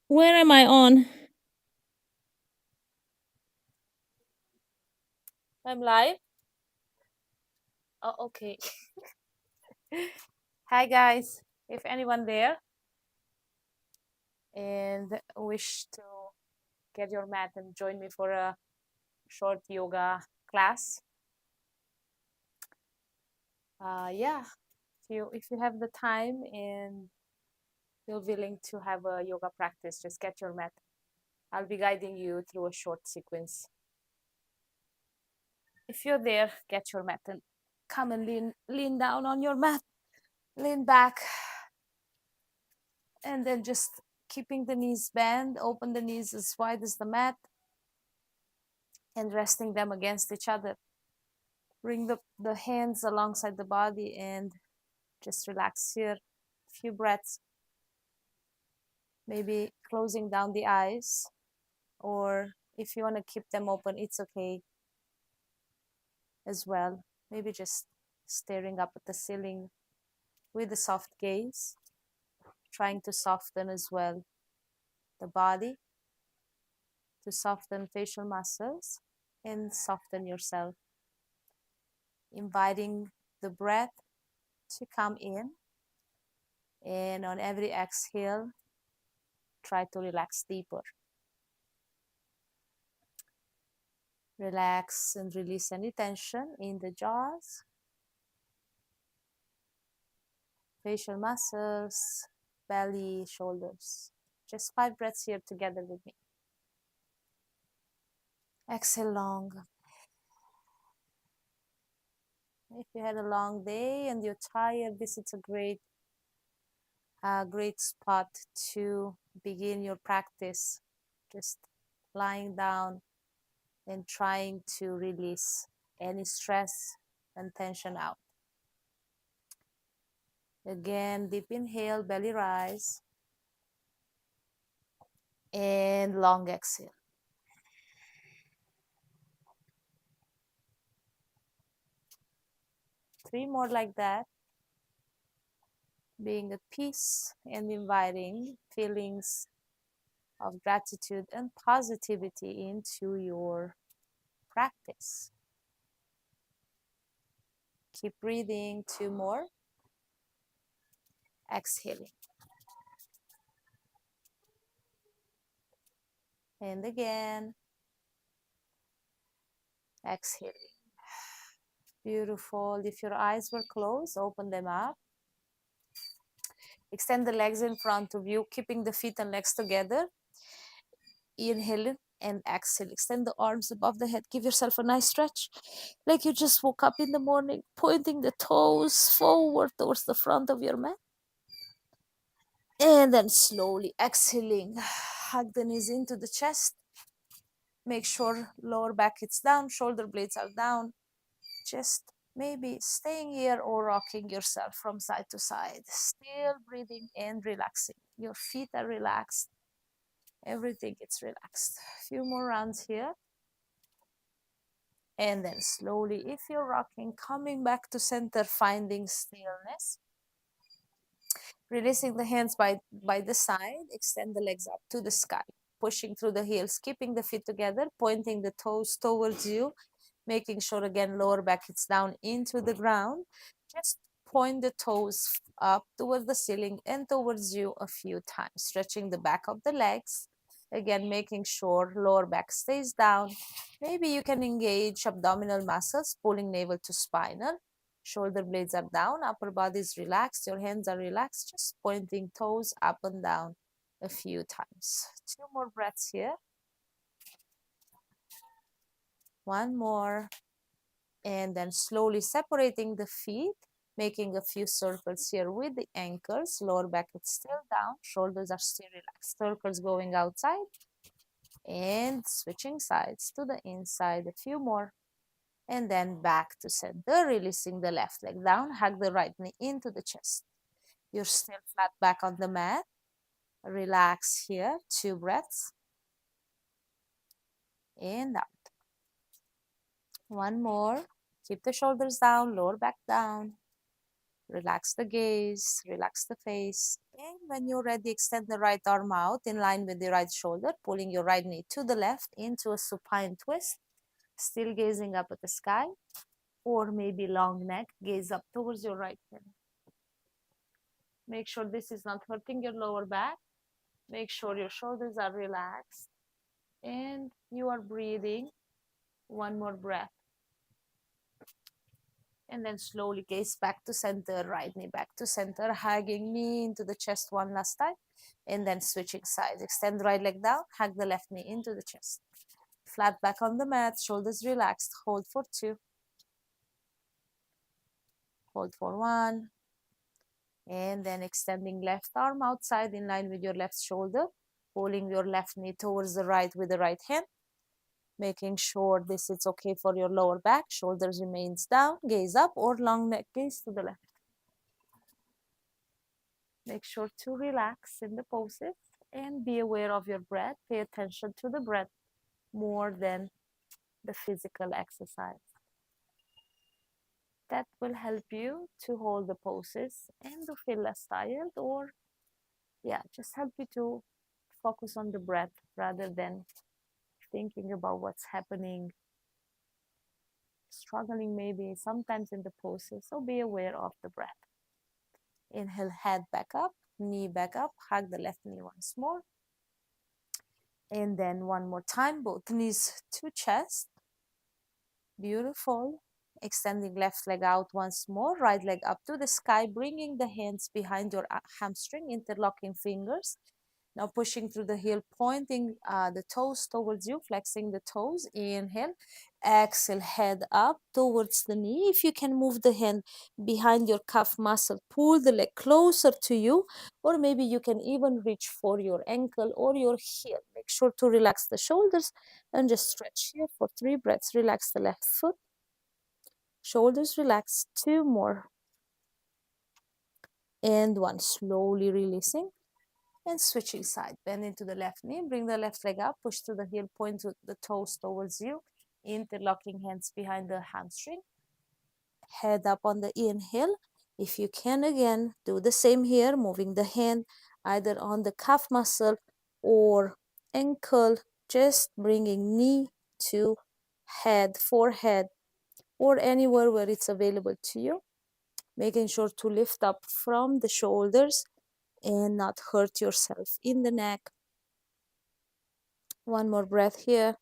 Where am I on? I'm live. Oh, okay. Hi, guys. If anyone there and wish to get your mat and join me for a short yoga class, yeah, if you have the time and you're willing to have a yoga practice, just get your mat. I'll be guiding you through a short sequence. If you're there, get your mat and come and lean down on your mat. Lean back and then just keeping the knees bent, open the knees as wide as the mat and resting them against each other. Bring the hands alongside the body and just relax here. A few breaths, maybe closing down the eyes, or if you want to keep them open, it's okay as well. Maybe just staring up at the ceiling with a soft gaze, trying to soften as well the body, to soften facial muscles and soften yourself, inviting the breath to come in. And on every exhale, try to relax deeper. Relax and release any tension in the jaws, facial muscles, belly, shoulders. Just 5 breaths here together with me. Exhale long. If you had a long day and you're tired, this is a great spot to begin your practice. Just lying down and trying to release any stress and tension out. Again, deep inhale, belly rise, and long exhale. Three more like that, being at peace and inviting feelings of gratitude and positivity into your practice. Keep breathing, two more. Exhaling. And again, exhaling. Beautiful. If your eyes were closed, open them up. Extend the legs in front of you, keeping the feet and legs together. Inhale and exhale. Extend the arms above the head. Give yourself a nice stretch. Like you just woke up in the morning, pointing the toes forward towards the front of your mat. And then slowly exhaling. Hug the knees into the chest. Make sure lower back is down, shoulder blades are down. Just maybe staying here or rocking yourself from side to side. Still breathing and relaxing. Your feet are relaxed. Everything is relaxed. A few more rounds here. And then slowly, if you're rocking, coming back to center, finding stillness. Releasing the hands by the side, extend the legs up to the sky. Pushing through the heels, keeping the feet together, pointing the toes towards you, making sure again lower back hits down into the ground. Just point the toes up towards the ceiling and towards you a few times, stretching the back of the legs. Again, making sure lower back stays down. Maybe you can engage abdominal muscles, pulling navel to spinal. Shoulder blades are down, upper body is relaxed, your hands are relaxed, just pointing toes up and down a few times. Two more breaths here. One more. And then slowly separating the feet, making a few circles here with the ankles. Lower back is still down, shoulders are still relaxed. Circles going outside and switching sides to the inside. A few more. And then back to center, releasing the left leg down. Hug the right knee into the chest. You're still flat back on the mat. Relax here. 2 breaths. And out. One more. Keep the shoulders down, lower back down. Relax the gaze, relax the face. And when you're ready, extend the right arm out in line with the right shoulder, pulling your right knee to the left into a supine twist, still gazing up at the sky, or maybe long neck, gaze up towards your right hand. Make sure this is not hurting your lower back. Make sure your shoulders are relaxed and you are breathing. One more breath. And then slowly gaze back to center, right knee back to center, hugging knee into the chest one last time. And then switching sides. Extend right leg down, hug the left knee into the chest. Flat back on the mat, shoulders relaxed. Hold for 2. Hold for 1. And then extending left arm outside in line with your left shoulder. Pulling your left knee towards the right with the right hand. Making sure this is okay for your lower back. Shoulders remains down, gaze up, or long neck, gaze to the left. Make sure to relax in the poses and be aware of your breath. Pay attention to the breath more than the physical exercise. That will help you to hold the poses and to feel less tired, or just help you to focus on the breath rather than thinking about what's happening, struggling maybe sometimes in the poses. So be aware of the breath. Inhale, head back up, knee back up, hug the left knee once more. And then one more time, both knees to chest. Beautiful. Extending left leg out once more, right leg up to the sky, bringing the hands behind your hamstring, interlocking fingers. Now pushing through the heel, pointing the toes towards you, flexing the toes. Inhale, exhale, head up towards the knee. If you can move the hand behind your calf muscle, pull the leg closer to you, or maybe you can even reach for your ankle or your heel. Make sure to relax the shoulders and just stretch here for 3 breaths. Relax the left foot, shoulders relax. 2 more. And 1, slowly releasing. And switching side, bend into the left knee, bring the left leg up, push to the heel, point to the toes towards you, interlocking hands behind the hamstring, head up on the inhale. If you can, again, do the same here, moving the hand either on the calf muscle or ankle, just bringing knee to head, forehead, or anywhere where it's available to you, making sure to lift up from the shoulders and not hurt yourself in the neck. One more breath here.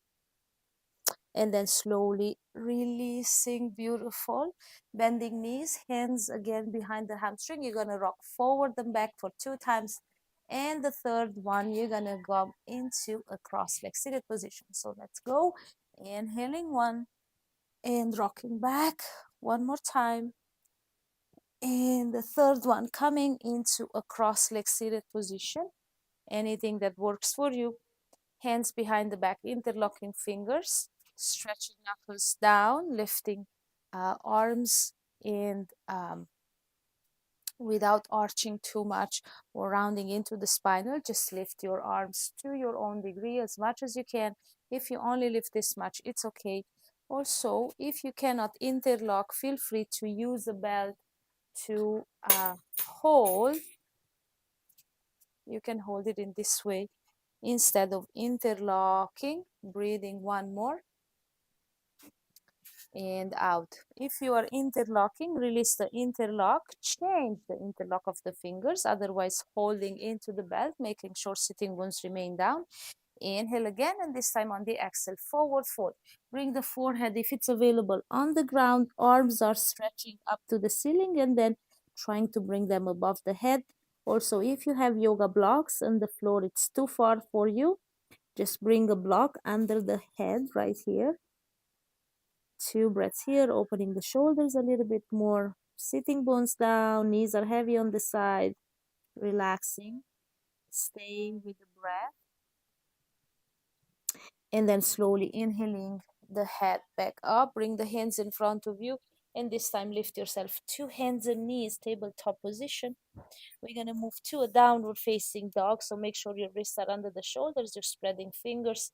And then slowly releasing. Beautiful. Bending knees, hands again behind the hamstring. You're going to rock forward and back for 2 times. And the third one, you're going to go into a cross-leg seated position. So let's go. Inhaling 1 and rocking back 1 more time. And the third one, coming into a cross-leg seated position. Anything that works for you. Hands behind the back, interlocking fingers, stretching knuckles down, lifting arms, and without arching too much or rounding into the spinal, just lift your arms to your own degree as much as you can. If you only lift this much, it's okay. Also, if you cannot interlock, feel free to use a belt to hold. You can hold it in this way instead of interlocking. Breathing 1 more and out. If you are interlocking, release the interlock, change the interlock of the fingers, otherwise holding into the belt, making sure sitting bones remain down. Inhale again, and this time on the exhale, forward fold. Bring the forehead, if it's available, on the ground. Arms are stretching up to the ceiling and then trying to bring them above the head. Also, if you have yoga blocks and the floor it's too far for you, just bring a block under the head right here. 2 breaths here, opening the shoulders a little bit more. Sitting bones down, knees are heavy on the side. Relaxing, staying with the breath. And then slowly inhaling the head back up. Bring the hands in front of you. And this time lift yourself 2 hands and knees, tabletop position. We're going to move to a downward facing dog. So make sure your wrists are under the shoulders. You're spreading fingers.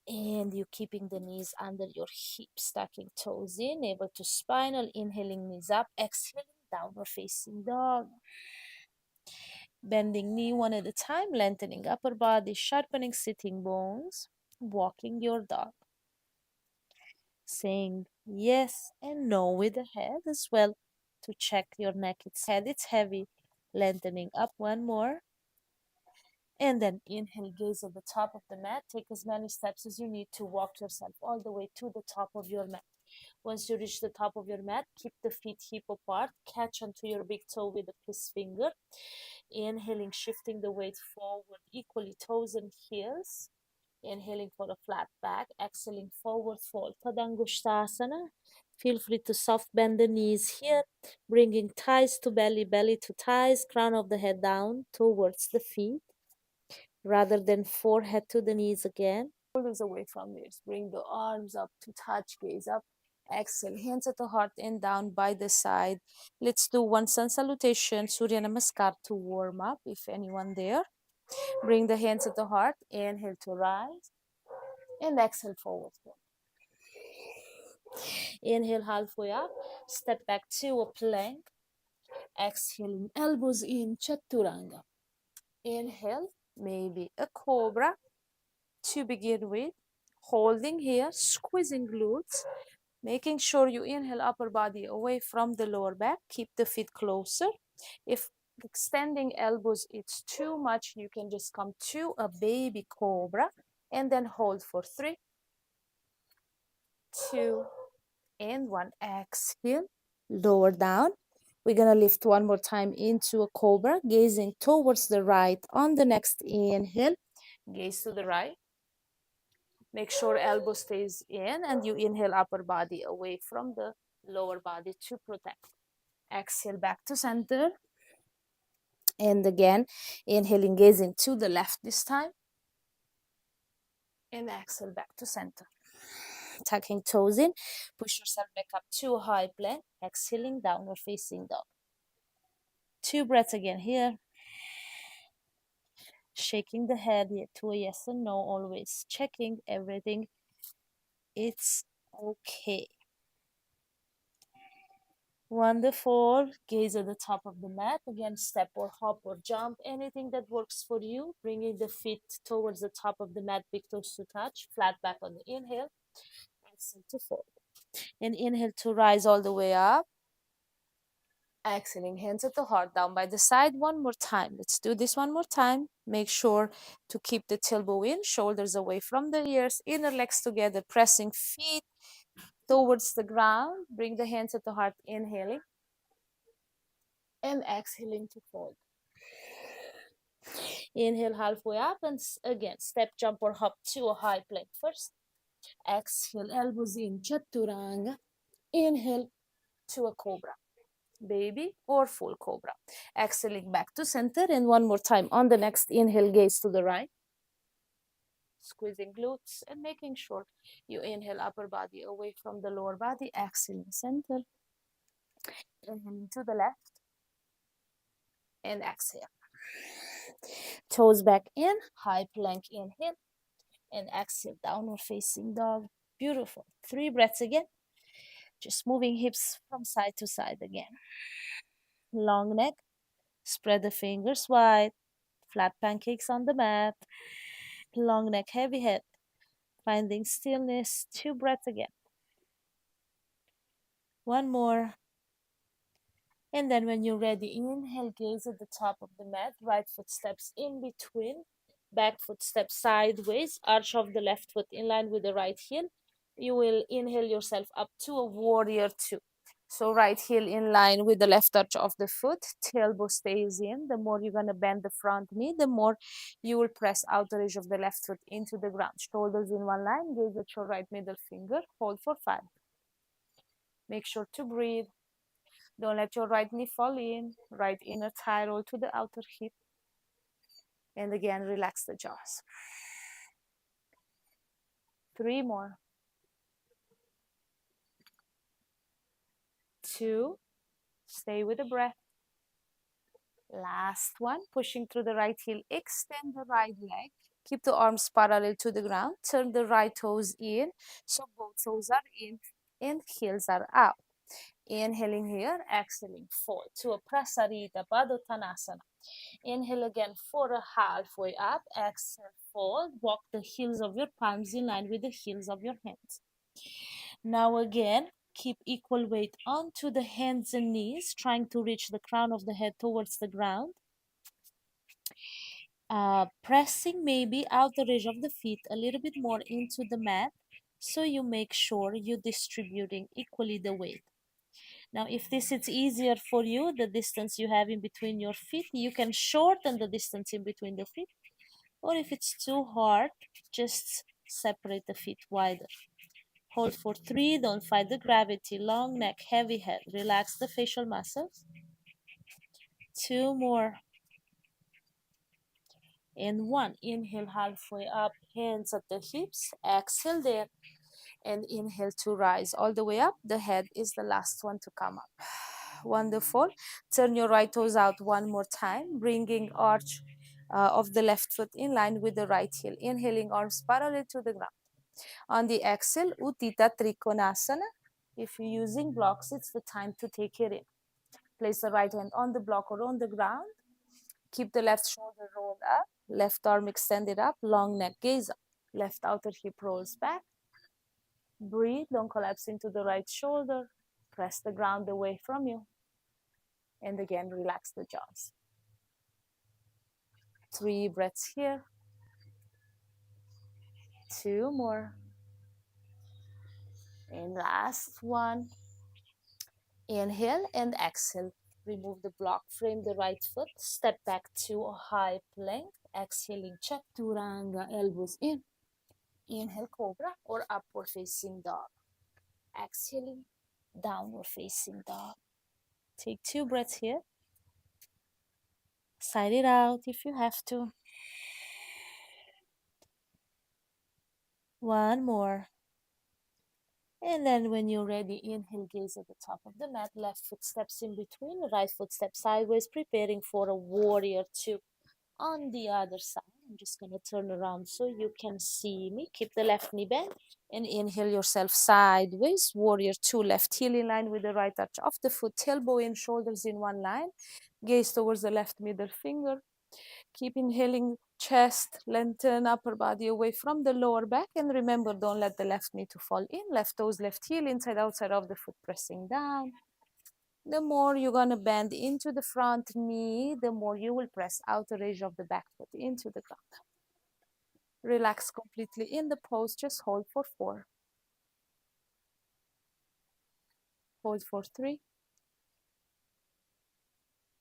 And you're keeping the knees under your hips, tucking toes in, able to spinal, inhaling knees up, exhaling downward facing dog. Bending knee one at a time, lengthening upper body, sharpening sitting bones, walking your dog. Saying yes and no with the head as well to check your neck. It's heavy. Lengthening up one more. And then inhale, gaze at the top of the mat. Take as many steps as you need to walk yourself all the way to the top of your mat. Once you reach the top of your mat, keep the feet hip apart. Catch onto your big toe with the kiss finger. Inhaling, shifting the weight forward equally, toes and heels. Inhaling for a flat back. Exhaling, forward fold. Padangusthasana. Feel free to soft bend the knees here, bringing thighs to belly, belly to thighs, crown of the head down towards the feet rather than forehead to the knees again. Shoulders away from ears. Bring the arms up to touch, gaze up. Exhale, hands at the heart and down by the side. Let's do one sun salutation, Surya Namaskar to warm up, if anyone there. Bring the hands at the heart. Inhale to rise and exhale forward fold. Inhale halfway up. Step back to a plank. Exhaling, elbows in, Chaturanga. Inhale, maybe a cobra to begin with. Holding here, squeezing glutes, making sure you inhale upper body away from the lower back. Keep the feet closer. If extending elbows it's too much, you can just come to a baby cobra and then hold for 3, 2, and 1. Exhale, lower down. We're gonna lift one more time into a cobra, gazing towards the right. On the next inhale, gaze to the right. Make sure elbow stays in and you inhale upper body away from the lower body to protect. Exhale back to center. And again, inhaling, gazing to the left this time. And exhale back to center. Tucking toes in. Push yourself back up to a high plank. Exhaling, downward facing dog. 2 breaths again here. Shaking the head to a yes and no, always checking everything. It's okay. Wonderful. Gaze at the top of the mat. Again, step or hop or jump, anything that works for you. Bringing the feet towards the top of the mat, big toes to touch. Flat back on the inhale. Exhale to fold. And inhale to rise all the way up. Exhaling, hands at the heart, down by the side. One more time. Let's do this one more time. Make sure to keep the tailbone in, shoulders away from the ears, inner legs together, pressing feet towards the ground. Bring the hands at the heart, inhaling and exhaling to fold. Inhale halfway up and again step, jump or hop to a high plank first. Exhale, elbows in, Chaturanga. Inhale to a cobra, baby or full cobra. Exhaling back to center and one more time. On the next inhale, gaze to the right. Squeezing glutes and making sure you inhale upper body away from the lower body. Exhaling center. Inhaling to the left and exhale. Toes back in, high plank inhale and exhale, downward facing dog. Beautiful. 3 breaths again. Just moving hips from side to side again. Long neck, spread the fingers wide, flat pancakes on the mat. Long neck, heavy head, finding stillness. 2 breaths again. One more. And then when you're ready, inhale, gaze at the top of the mat. Right foot steps in between. Back foot steps sideways. Arch of the left foot in line with the right heel. You will inhale yourself up to a warrior 2. So right heel in line with the left arch of the foot. Tailbone stays in. The more you're going to bend the front knee, the more you will press outer edge of the left foot into the ground. Shoulders in one line. Gaze at your right middle finger. Hold for 5. Make sure to breathe. Don't let your right knee fall in. Right inner thigh roll to the outer hip. And again, relax the jaws. 3 more. 2. Stay with the breath. Last one. Pushing through the right heel. Extend the right leg. Keep the arms parallel to the ground. Turn the right toes in. So both toes are in and heels are out. Inhaling here, exhaling, fold to a Prasarita Padottanasana. Inhale again for a halfway up, exhale, fold. Walk the heels of your palms in line with the heels of your hands. Now again, keep equal weight onto the hands and knees, trying to reach the crown of the head towards the ground. Pressing maybe out the ridge of the feet a little bit more into the mat, so you make sure you're distributing equally the weight. Now, if this is easier for you, the distance you have in between your feet, you can shorten the distance in between the feet. Or if it's too hard, just separate the feet wider. Hold for 3, don't fight the gravity. Long neck, heavy head. Relax the facial muscles. 2 more. And 1. Inhale halfway up, hands at the hips. Exhale there. And inhale to rise all the way up. The head is the last one to come up. Wonderful. Turn your right toes out one more time, bringing arch of the left foot in line with the right heel. Inhaling, arms parallel to the ground. On the exhale, Uttita Trikonasana. If you're using blocks, it's the time to take it in. Place the right hand on the block or on the ground. Keep the left shoulder rolled up, left arm extended up, long neck, gaze up. Left outer hip rolls back. Breathe, don't collapse into the right shoulder. Press the ground away from you. And again, relax the jaws. 3 breaths here. 2 more. And last one. Inhale and exhale. Remove the block, frame the right foot, step back to a high plank. Exhaling, Chaturanga, elbows in. Inhale, Cobra or upward facing dog. Exhaling, downward facing dog. Take 2 breaths here. Side it out if you have to. 1 more. And then when you're ready, inhale, gaze at the top of the mat. Left foot steps in between, right foot steps sideways, preparing for a warrior 2. On the other side, I'm just going to turn around so you can see me. Keep the left knee bent and inhale yourself sideways. Warrior 2, left heel in line with the right arch of the foot, tailbone in, shoulders in one line. Gaze towards the left middle finger. Keep inhaling, chest, lengthen upper body away from the lower back. And remember, don't let the left knee to fall in. Left toes, left heel, inside, outside of the foot, pressing down. The more you're going to bend into the front knee, the more you will press outer edge of the back foot into the ground. Relax completely in the pose. Just hold for 4. Hold for 3.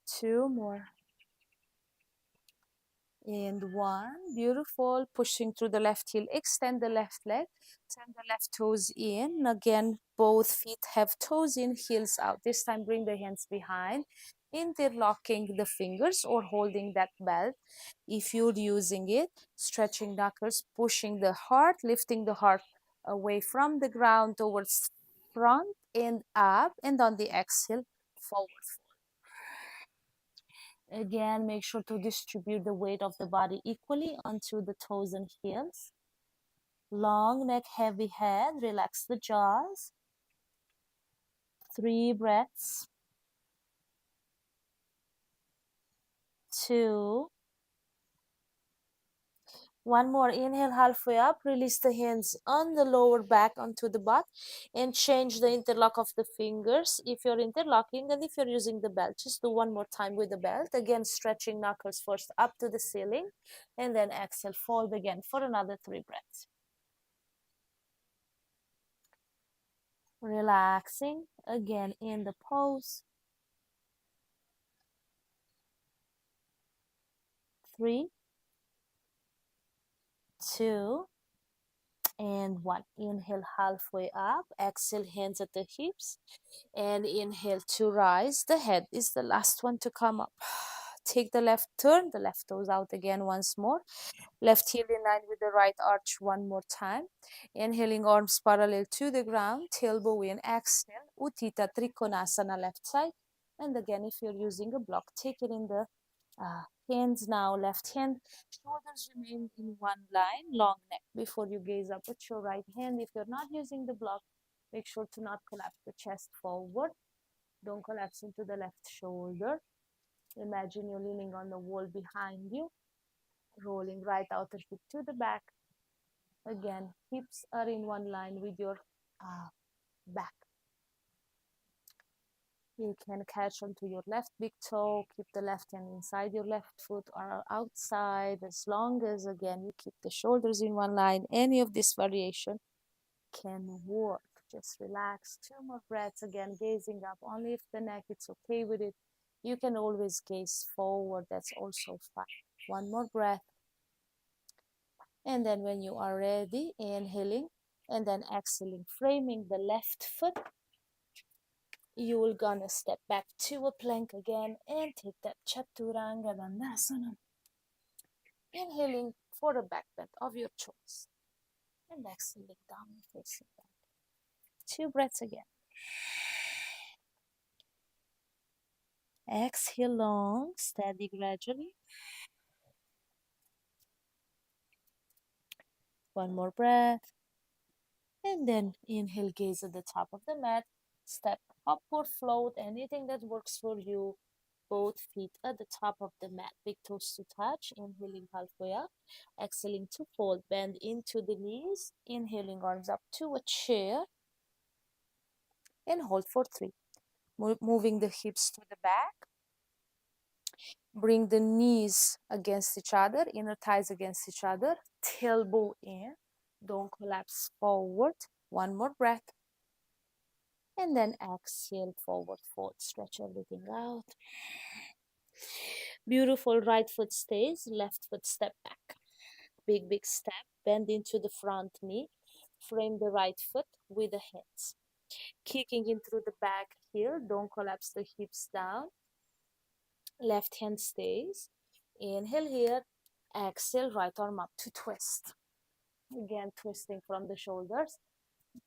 2 more. And 1. Beautiful. Pushing through the left heel. Extend the left leg. Turn the left toes in. Again, both feet have toes in, heels out. This time, bring the hands behind, interlocking the fingers or holding that belt. If you're using it, stretching knuckles, pushing the heart, lifting the heart away from the ground towards front and up. And on the exhale, forward. Again, make sure to distribute the weight of the body equally onto the toes and heels. Long neck, heavy head. Relax the jaws. 3 breaths. 2. 1 more. Inhale halfway up. Release the hands on the lower back onto the butt and change the interlock of the fingers if you're interlocking, and if you're using the belt, just do 1 more time with the belt. Again, stretching knuckles first up to the ceiling, and then exhale, fold again for another 3 breaths. Relaxing again in the pose. 3, 2, and 1. Inhale halfway up. Exhale, hands at the hips. And inhale to rise. The head is the last one to come up. Take the left turn, the left toes out again once more. Left heel in line with the right arch 1 more time. Inhaling, arms parallel to the ground. Tailbone in. Exhale. Uttita Trikonasana, left side. And again, if you're using a block, take it in the hands now. Left hand, shoulders remain in one line, long neck. Before you gaze up at your right hand, if you're not using the block, make sure to not collapse the chest forward. Don't collapse into the left shoulder. Imagine you're leaning on the wall behind you, rolling right outer hip to the back. Again, hips are in one line with your back. You can catch onto your left big toe, keep the left hand inside your left foot or outside, as long as, again, you keep the shoulders in one line. Any of this variation can work. Just relax. 2 more breaths. Again, gazing up only if the neck is okay with it. You can always gaze forward. That's also fine. 1 more breath. And then when you are ready, inhaling and then exhaling, framing the left foot, you will gonna step back to a plank again and take that Chaturanga Dandasana. Inhaling for a back bend of your choice. And exhaling down and facing back. 2 breaths again. Exhale long, steady gradually. 1 more breath. And then inhale, gaze at the top of the mat. Step up or float, anything that works for you. Both feet at the top of the mat, big toes to touch. Inhaling halfway up, exhaling to fold, bend into the knees. Inhaling arms up to a chair and hold for 3. Moving the hips to the back. Bring the knees against each other, inner thighs against each other, tailbone in. Don't collapse forward. 1 more breath. And then exhale, forward fold. Stretch everything out. Beautiful. Right foot stays, left foot step back. Big, big step. Bend into the front knee. Frame the right foot with the hands. Kicking in through the back heel. Don't collapse the hips down. Left hand stays. Inhale here. Exhale, right arm up to twist. Again, twisting from the shoulders.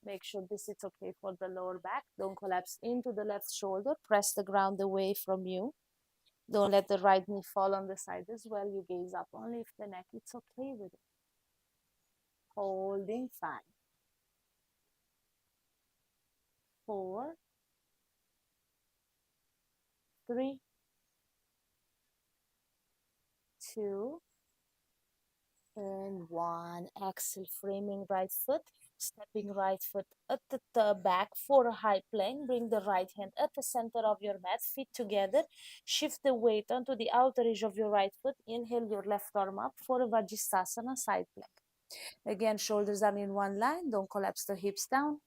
Make sure this is okay for the lower back. Don't collapse into the left shoulder. Press the ground away from you. Don't let the right knee fall on the side as well. You gaze up only if the neck is okay with it. Holding 5, 4, 3, 2, and 1. Exhale, framing right foot. Stepping right foot at the back for a high plank. Bring the right hand at the center of your mat, feet together. Shift the weight onto the outer edge of your right foot. Inhale your left arm up for a Vajrasana side plank. Again, shoulders are in one line. Don't collapse the hips down.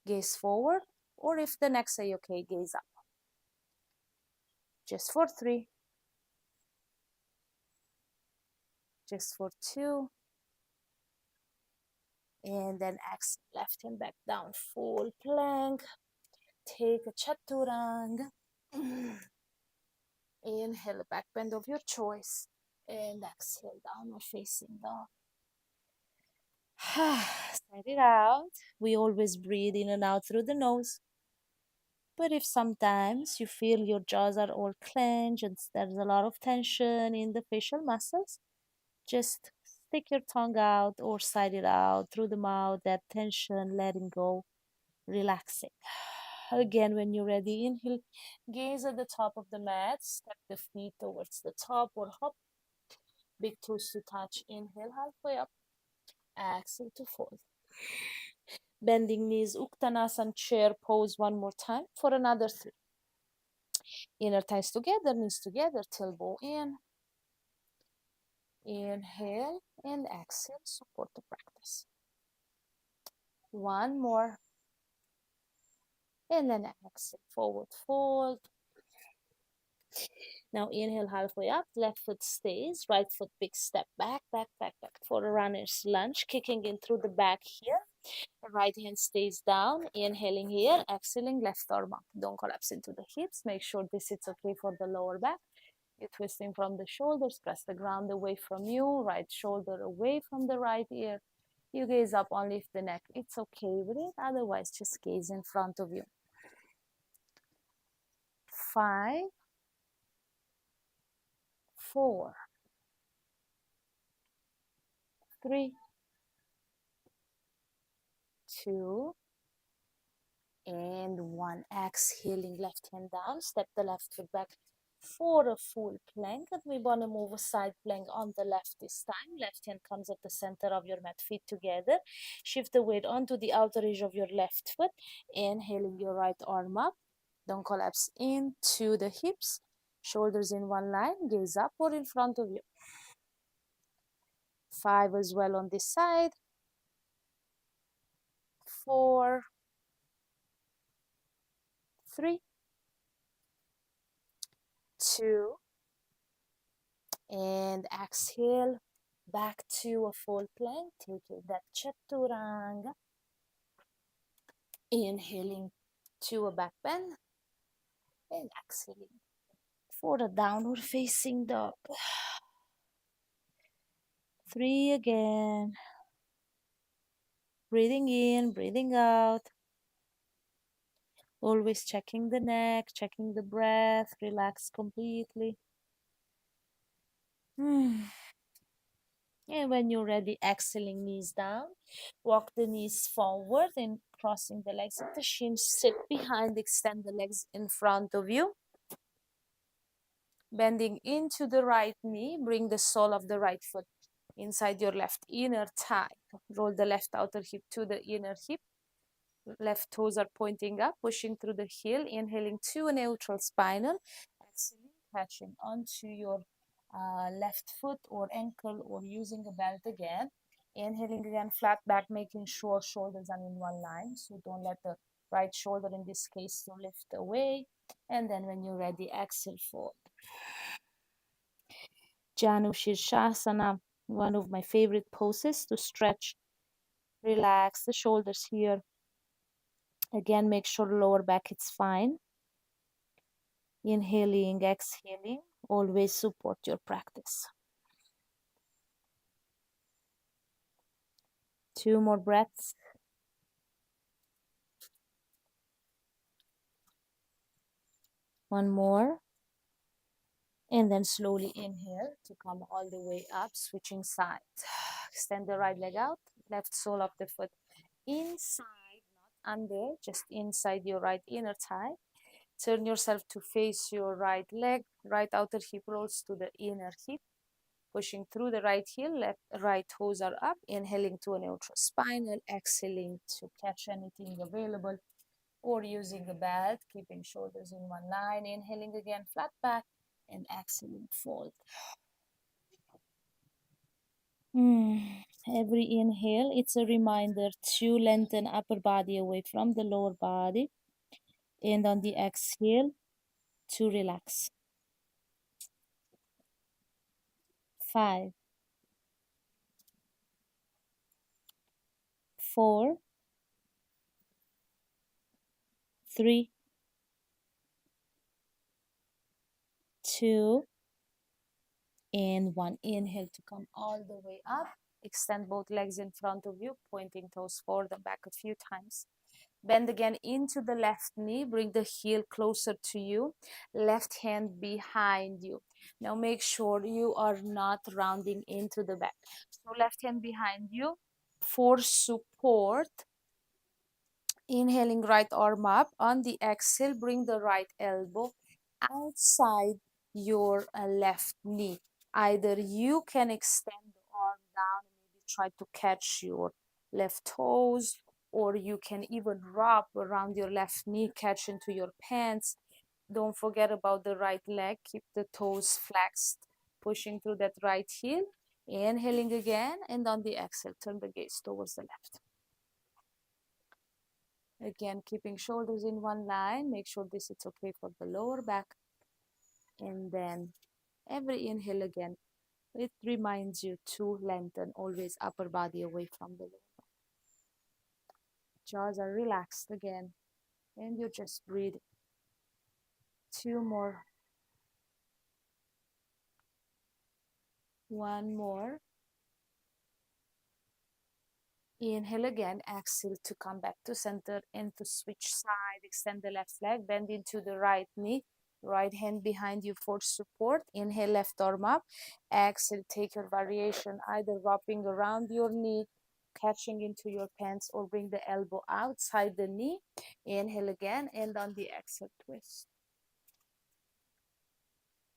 Gaze forward, or if the neck say okay, gaze up. Just for 3. Just for 2. And then exhale, left hand back down, full plank. Take a chaturanga. Inhale, back bend of your choice. And exhale, downward facing dog. Spread it out. We always breathe in and out through the nose. But if sometimes you feel your jaws are all clenched and there's a lot of tension in the facial muscles, just stick your tongue out or side it out through the mouth, that tension, letting go, relaxing. Again, when you're ready, inhale, gaze at the top of the mat, step the feet towards the top or hop, big toes to touch. Inhale, halfway up, exhale to fold. Bending knees, Uttanasana chair pose 1 more time for another 3. Inner thighs together, knees together, tailbone in. Inhale and exhale, support the practice. 1 more. And then exhale, forward fold. Now inhale, halfway up, left foot stays, right foot big step back, back, back, back for a runner's lunge, kicking in through the back here. Right hand stays down, inhaling here, exhaling, left arm up. Don't collapse into the hips. Make sure this is okay for the lower back. You're twisting from the shoulders, press the ground away from you, right shoulder away from the right ear. You gaze up only if the neck, it's okay with it. Otherwise, just gaze in front of you. 5, 4, 3, 2, And one. Exhaling, left hand down, step the left foot back for a full plank. And we want to move a side plank on the left this time. Left hand comes at the center of your mat, feet together. Shift the weight onto the outer edge of your left foot. Inhaling your right arm up. Don't collapse into the hips. Shoulders in one line, gaze up or in front of you. 5 as well on this side. 4, 3, 2, and exhale back to a full plank. Take that chaturanga. Inhaling to a back bend and exhaling for a downward facing dog. 3 again. Breathing in, breathing out. Always checking the neck, checking the breath. Relax completely. And when you're ready, exhaling, knees down. Walk the knees forward and crossing the legs at the shins. Sit behind, extend the legs in front of you. Bending into the right knee, bring the sole of the right foot inside your left inner thigh. Roll the left outer hip to the inner hip. Left toes are pointing up, pushing through the heel. Inhaling to a neutral spinal. Exhaling, catching onto your left foot or ankle or using a belt again. Inhaling again, flat back, making sure shoulders are in one line. So don't let the right shoulder in this case to lift away. And then when you're ready, exhale forward. Janu Shirshasana, one of my favorite poses to stretch, relax the shoulders here. Again, make sure lower back is fine. Inhaling, exhaling, always support your practice. 2 more breaths. One more. And then slowly inhale to come all the way up, switching sides. Extend the right leg out, left sole of the foot inside, not under, just inside your right inner thigh. Turn yourself to face your right leg, right outer hip rolls to the inner hip. Pushing through the right heel, left right toes are up. Inhaling to a neutral spinal, exhaling to catch anything available or using a belt, keeping shoulders in one line. Inhaling again, flat back, and exhaling, fold. Every inhale, it's a reminder to lengthen upper body away from the lower body. And on the exhale, to relax. 5, 4, 3, 2, and 1. Inhale to come all the way up. Extend both legs in front of you, pointing toes forward and back a few times. Bend again into the left knee. Bring the heel closer to you. Left hand behind you. Now make sure you are not rounding into the back. So left hand behind you for support. Inhaling, right arm up. On the exhale, bring the right elbow outside your left knee. Either you can extend the arm down and maybe try to catch your left toes, or you can even wrap around your left knee, catch into your pants. Don't forget about the right leg. Keep the toes flexed, pushing through that right heel. Inhaling again, and on the exhale, turn the gaze towards the left. Again, keeping shoulders in one line. Make sure this is okay for the lower back. And then every inhale again, it reminds you to lengthen always upper body away from the lower back. Jaws are relaxed again. And you just breathe. 2 more. 1 more. Inhale again, exhale to come back to center and to switch side. Extend the left leg, bend into the right knee, right hand behind you for support. Inhale, left arm up. Exhale, take your variation, either wrapping around your knee, catching into your pants, or bring the elbow outside the knee. Inhale again, and on the exhale, twist.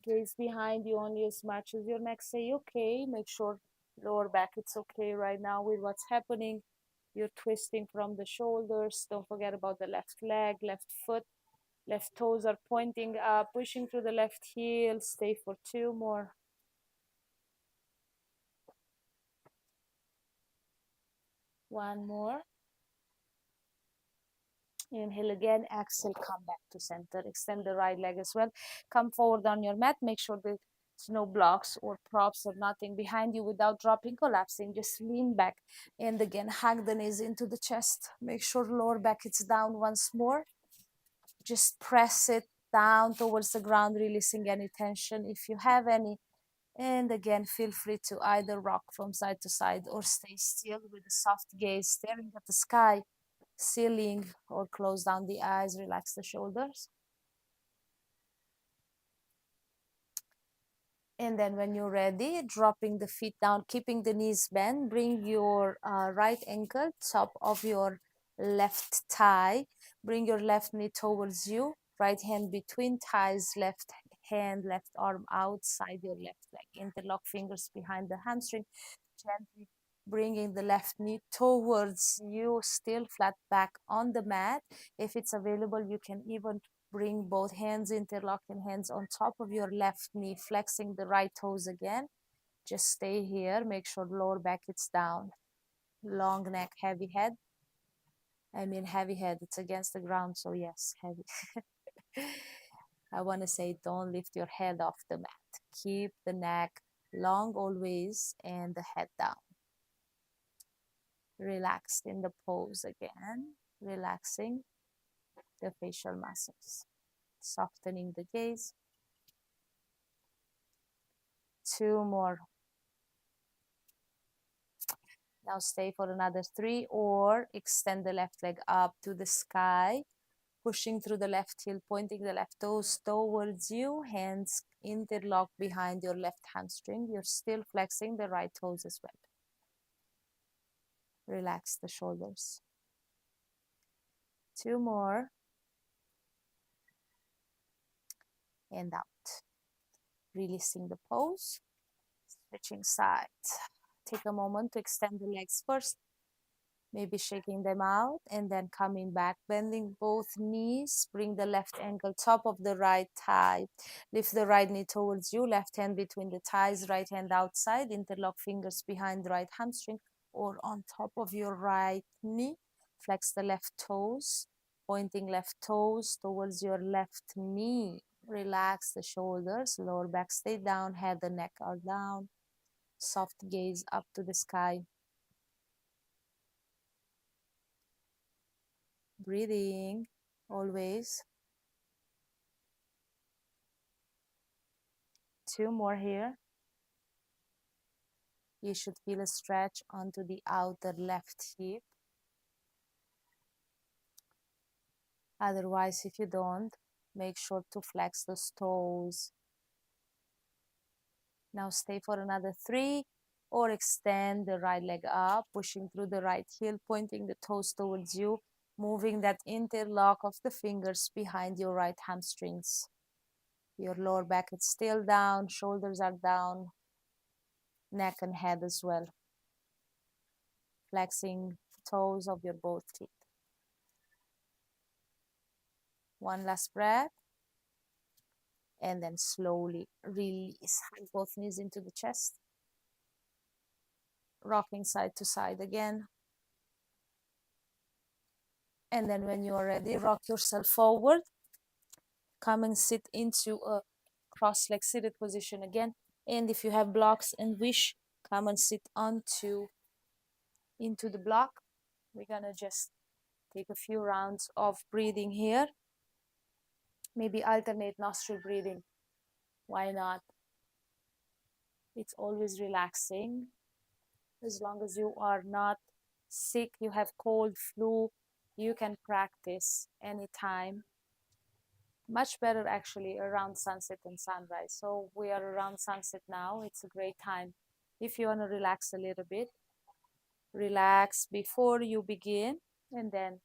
Gaze behind you only as much as your neck say okay. Make sure lower back it's okay right now with what's happening. You're twisting from the shoulders. Don't forget about the left leg, left foot. Left toes are pointing up, pushing through the left heel. Stay for 2 more. One more. Inhale again, exhale, come back to center. Extend the right leg as well. Come forward on your mat. Make sure there's no blocks or props or nothing behind you without dropping, collapsing. Just lean back. And again, hug the knees into the chest. Make sure lower back is down once more. Just press it down towards the ground, releasing any tension if you have any. And again, feel free to either rock from side to side or stay still with a soft gaze, staring at the sky, ceiling, or close down the eyes, relax the shoulders. And then when you're ready, dropping the feet down, keeping the knees bent, bring your right ankle, top of your left thigh, bring your left knee towards you, right hand between thighs, left hand, left arm outside your left leg, interlock fingers behind the hamstring, gently bringing the left knee towards you, still flat back on the mat. If it's available, you can even bring both hands, interlocking hands on top of your left knee, flexing the right toes again. Just stay here. Make sure lower back is down. Long neck, heavy head. I mean heavy head. It's against the ground, so yes, heavy. I want to say don't lift your head off the mat. Keep the neck long always and the head down. Relaxed in the pose again. Relaxing the facial muscles. Softening the gaze. 2 more. Now stay for another 3, or extend the left leg up to the sky, pushing through the left heel, pointing the left toes towards you, hands interlock behind your left hamstring. You're still flexing the right toes as well. Relax the shoulders. 2 more. And out. Releasing the pose. Switching sides. Take a moment to extend the legs first. Maybe shaking them out and then coming back, bending both knees. Bring the left ankle top of the right thigh. Lift the right knee towards you, left hand between the thighs, right hand outside. Interlock fingers behind the right hamstring or on top of your right knee. Flex the left toes, pointing left toes towards your left knee. Relax the shoulders, lower back stay down, head and neck are down. Soft gaze up to the sky. Breathing always. 2 more here. You should feel a stretch onto the outer left hip. Otherwise, if you don't, make sure to flex those toes. Now stay for another 3, or extend the right leg up, pushing through the right heel, pointing the toes towards you, moving that interlock of the fingers behind your right hamstrings. Your lower back is still down, shoulders are down, neck and head as well. Flexing toes of your both feet. One last breath. And then slowly release. Hug both knees into the chest. Rocking side to side again. And then when you are ready, rock yourself forward. Come and sit into a cross-leg seated position again. And if you have blocks and wish, come and sit into the block. We're gonna just take a few rounds of breathing here. Maybe alternate nostril breathing. Why not? It's always relaxing. As long as you are not sick, you have cold, flu, you can practice anytime. Much better actually around sunset and sunrise. So we are around sunset now. It's a great time. If you want to relax a little bit, Relax before you begin, and then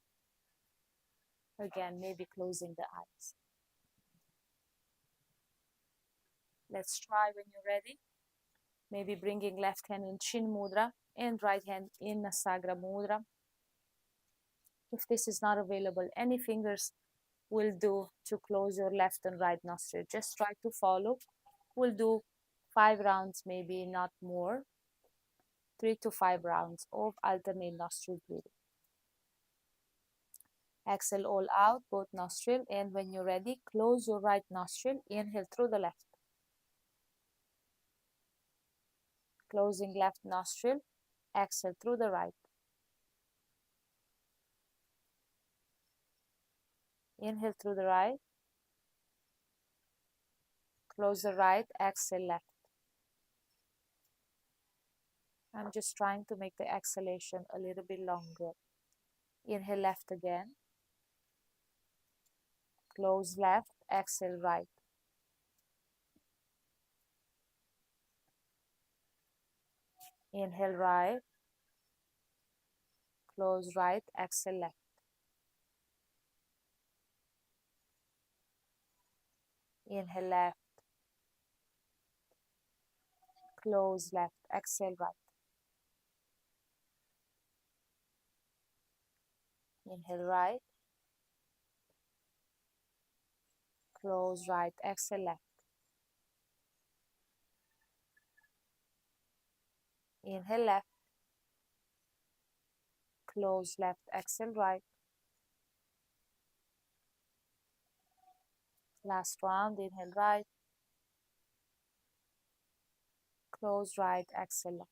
again, maybe closing the eyes. Let's try when you're ready. Maybe bringing left hand in Chin Mudra and right hand in Nasagra Mudra. If this is not available, any fingers will do to close your left and right nostril. Just try to follow. We'll do 5 rounds, maybe not more, 3 to 5 rounds of alternate nostril breathing. Exhale all out, both nostril, and when you're ready, close your right nostril. Inhale through the left. Closing left nostril. Exhale through the right. Inhale through the right. Close the right. Exhale left. I'm just trying to make the exhalation a little bit longer. Inhale left again. Close left. Exhale right. Inhale right. Close right. Exhale left. Inhale left. Close left. Exhale right. Inhale right. Close right. Exhale left. Inhale left. Close left. Exhale right. Last round. Inhale right. Close right. Exhale left.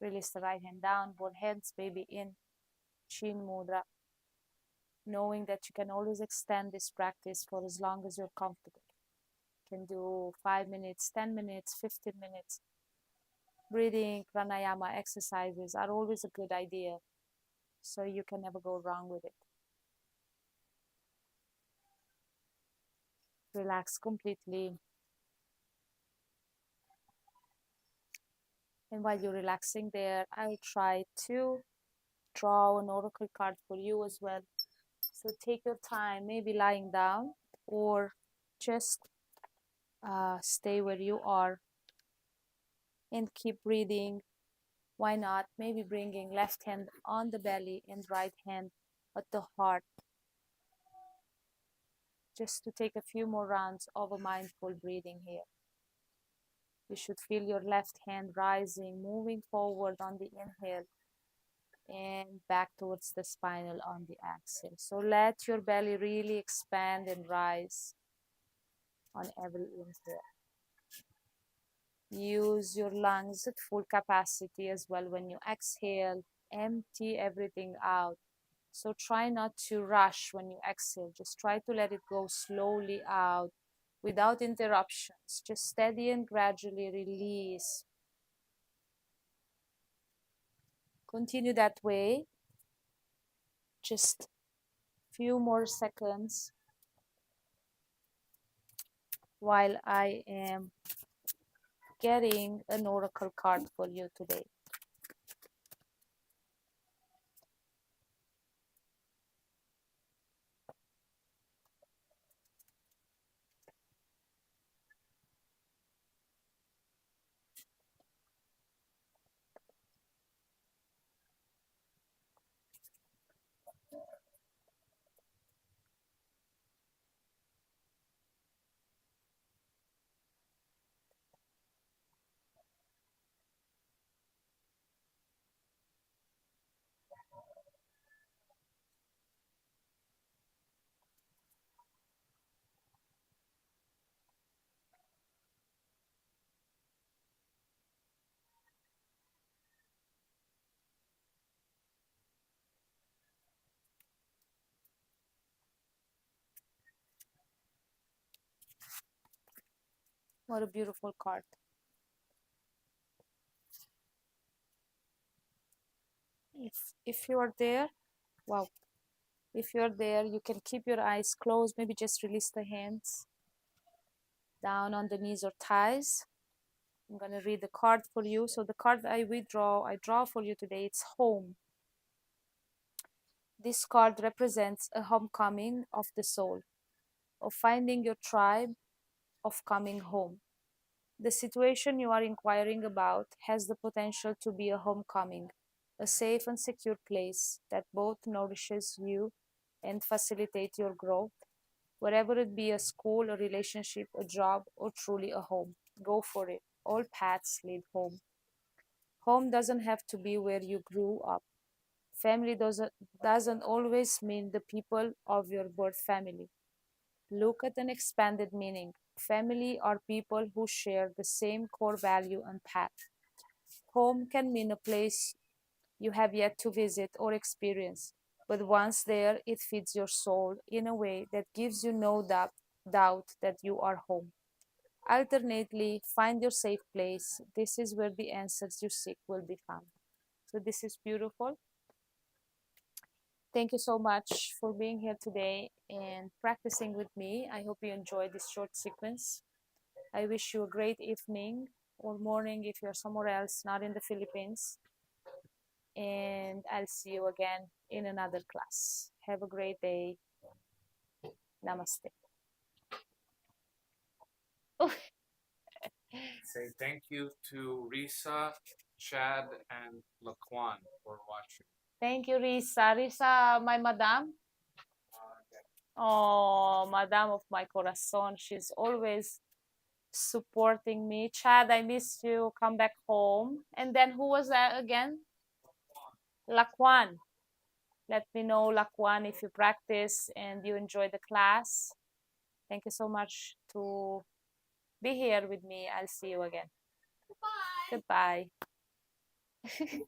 Release the right hand down. Both hands maybe in Chin Mudra. Knowing that you can always extend this practice for as long as you're comfortable. You can do 5 minutes, 10 minutes, 15 minutes. Breathing, pranayama exercises are always a good idea. So you can never go wrong with it. Relax completely. And while you're relaxing there, I'll try to draw an oracle card for you as well. So take your time, maybe lying down or just stay where you are and keep breathing. Why not? Maybe bringing left hand on the belly and right hand at the heart. Just to take a few more rounds of a mindful breathing here. You should feel your left hand rising, moving forward on the inhale and back towards the spinal on the exhale. So let your belly really expand and rise on every inhale. Use your lungs at full capacity as well when you exhale. Empty everything out. So try not to rush when you exhale. Just try to let it go slowly out without interruptions. Just steady and gradually release. Continue that way. Just few more seconds while I am getting an oracle card for you today. What a beautiful card. If you are there, wow. If you're there, you can keep your eyes closed. Maybe just release the hands down on the knees or thighs. I'm going to read the card for you. So the card I draw for you today, it's home. This card represents a homecoming of the soul, of finding your tribe, of coming home. The situation you are inquiring about has the potential to be a homecoming, a safe and secure place that both nourishes you and facilitates your growth, wherever it be a school, a relationship, a job, or truly a home. Go for it. All paths lead home. Home doesn't have to be where you grew up. Family doesn't always mean the people of your birth family. Look at an expanded meaning. Family are people who share the same core value and path. Home can mean a place you have yet to visit or experience, but once there, it feeds your soul in a way that gives you no doubt that you are home. Alternately, find your safe place. This is where the answers you seek will be found. So, this is beautiful. Thank you so much for being here today and practicing with me. I hope you enjoyed this short sequence. I wish you a great evening or morning if you're somewhere else, not in the Philippines. And I'll see you again in another class. Have a great day. Namaste. Say thank you to Risa, Chad, and Laquan for watching. Thank you, Risa. Risa, my madam. Oh, madam of my corazon. She's always supporting me. Chad, I miss you. Come back home. And then who was that again? Laquan. Let me know, Laquan, if you practice and you enjoy the class. Thank you so much to be here with me. I'll see you again. Goodbye. Goodbye.